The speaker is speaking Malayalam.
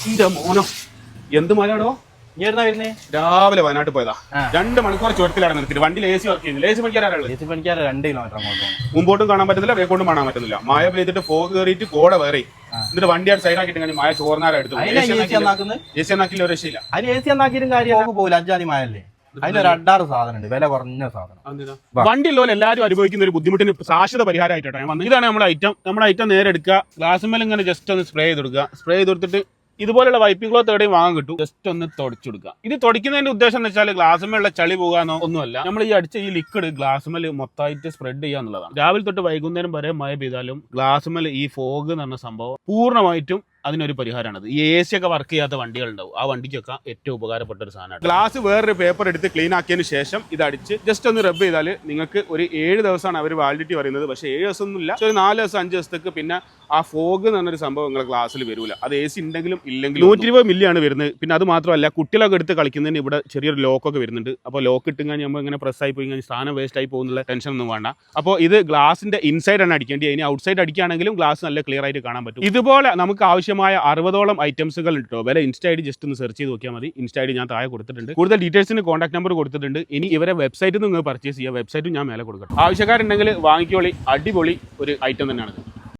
എന്റെ മോനോ എന്ത് മഴയാണോ? രാവിലെ വയനാട്ടിൽ പോയതാ. 2 മണിക്കൂർ ചുവട്ടിലാണ് നിർത്തിയിട്ട് വണ്ടിയിൽ AC വർക്ക് ചെയ്യുന്നില്ല. AC പണിക്കാരുള്ളത് 2 കിലോമീറ്റർ മുമ്പോട്ടും കാണാൻ പറ്റുന്നില്ല, വേക്കോട്ടും കാണാൻ പറ്റുന്നില്ല. മഴ പെയ്തിട്ട് ഫോഗ് കയറിയിട്ട് കോട വേറെ എന്നിട്ട് വണ്ടിയായിട്ട് സൈഡാക്കിട്ട് ഇങ്ങനെ മഴ ചോർന്നാലും എടുത്തു. AC എന്നാക്കില്ല ഒരു രക്ഷയില്ല. അതിനൊരു അഡാറ് സാധനം ഉണ്ട്, വില കുറഞ്ഞ സാധനം. വണ്ടി ഉള്ളവർ എല്ലാവരും അനുഭവിക്കുന്ന ഒരു ബുദ്ധിമുട്ടിന് ശാശ്വത പരിഹാരമായിട്ടാണ് ഞാൻ വന്നത്. ഇതാണ് നമ്മുടെ ഐറ്റം നേരെ എടുക്കുക, ഗ്ലാസ് മേലെ ഇങ്ങനെ ജസ്റ്റ് ഒന്ന് സ്പ്രേ ചെയ്ത് കൊടുക്കുക. സ്പ്രേ ചെയ്ത് കൊടുത്തിട്ട് ഇതുപോലുള്ള വൈപ്പിംഗ് ക്ലോത്ത് എവിടെയും വാങ്ങാൻ കിട്ടും. ജസ്റ്റ് ഒന്ന് തുടച്ചെടുക്കുക. ഇത് തുടയ്ക്കുന്നതിന്റെ ഉദ്ദേശം എന്ന് വെച്ചാൽ ഗ്ലാസ്മേലുള്ള ചളി പോകാനോ ഒന്നുമല്ല. നമ്മൾ ഈ അടിച്ച ഈ ലിക്വിഡ് ഗ്ലാസ്മേൽ മൊത്തമായിട്ട് സ്പ്രെഡ് ചെയ്യുക എന്നുള്ളതാണ്. രാവിലെ തൊട്ട് വൈകുന്നേരം വരെ മഴ പെയ്താലും ഗ്ലാസ്മേൽ ഈ ഫോഗ് എന്ന് പറഞ്ഞ സംഭവം പൂർണ്ണമായിട്ടും അതിനൊരു പരിഹാരമാണത്. ഈ AC ഒക്കെ വർക്ക് ചെയ്യാത്ത വണ്ടികളുണ്ടാവും, ആ വണ്ടിക്കൊക്കെ ഏറ്റവും ഉപകാരപ്പെട്ട ഒരു സാധനമാണ്. ഗ്ലാസ് വേറൊരു പേപ്പർ എടുത്ത് ക്ലീൻ ആക്കിയതിന് ശേഷം ഇത് അടിച്ച് ജസ്റ്റ് ഒന്ന് റബ്ബ് ചെയ്താൽ നിങ്ങൾക്ക് ഒരു 7 ദിവസമാണ് അവർ വാലിഡിറ്റി പറയുന്നത്. പക്ഷേ 7 ദിവസം ഒന്നുമില്ല, ഒരു 4 ദിവസം 5 ദിവസത്തേക്ക് പിന്നെ ആ ഫോഗ് എന്ന് പറഞ്ഞൊരു സംഭവം നിങ്ങളുടെ ഗ്ലാസ്സിൽ വരില്ല. അത് AC ഉണ്ടെങ്കിലും ഇല്ലെങ്കിലും 120 മില്ലിയാണ് വരുന്നത്. പിന്നെ അത് മാത്രമല്ല, കുട്ടികളൊക്കെ എടുത്ത് കളിക്കുന്നതിന് ഇവിടെ ചെറിയൊരു ലോക്കൊക്കെ വരുന്നുണ്ട്. അപ്പോൾ ലോക്ക് ഇട്ടുകഴിഞ്ഞാൽ നമ്മൾ ഇങ്ങനെ പ്രസ്സായി പോയി കഴിഞ്ഞാൽ സാധനം വേസ്റ്റ് ആയി പോകുന്നുള്ള ടെൻഷൻ ഒന്നും വേണ്ട. അപ്പോൾ ഇത് ഗ്ലാസിന്റെ ഇൻസൈഡ് ആണ് അടിക്കേണ്ടത്. ഇനി ഔട്ട്സൈഡ് അടിക്കുകയാണെങ്കിലും ഗ്ലാസ് നല്ല ക്ലിയർ ആയിട്ട് കാണാൻ പറ്റും. ഇതുപോലെ നമുക്ക് ആവശ്യമായ 60ഓളം ഐറ്റംസുകൾ ഉണ്ടോ. വില ഇൻസ്റ്റാ ID ജസ്റ്റ് ഒന്ന് സെർച്ച് ചെയ്ത് നോക്കിയാൽ മതി. ഇൻസ്റ്റാ ID ഞാൻ താഴെ കൊടുത്തിട്ടുണ്ട്. കൂടുതൽ ഡീറ്റെയിൽസിന് കോൺടാക്ട് നമ്പർ കൊടുത്തിട്ടുണ്ട്. ഇനി ഇവരെ വെബ്സൈറ്റിൽ നിന്ന് പർച്ചേസ് ചെയ്യുക. വെബ്സൈറ്റും ഞാൻ മേലെ കൊടുക്കട്ടെ. ആവശ്യക്കാരുണ്ടെങ്കിൽ വാങ്ങിക്കോളി. അടിപൊളി ഒരു ഐറ്റം തന്നെയാണ്.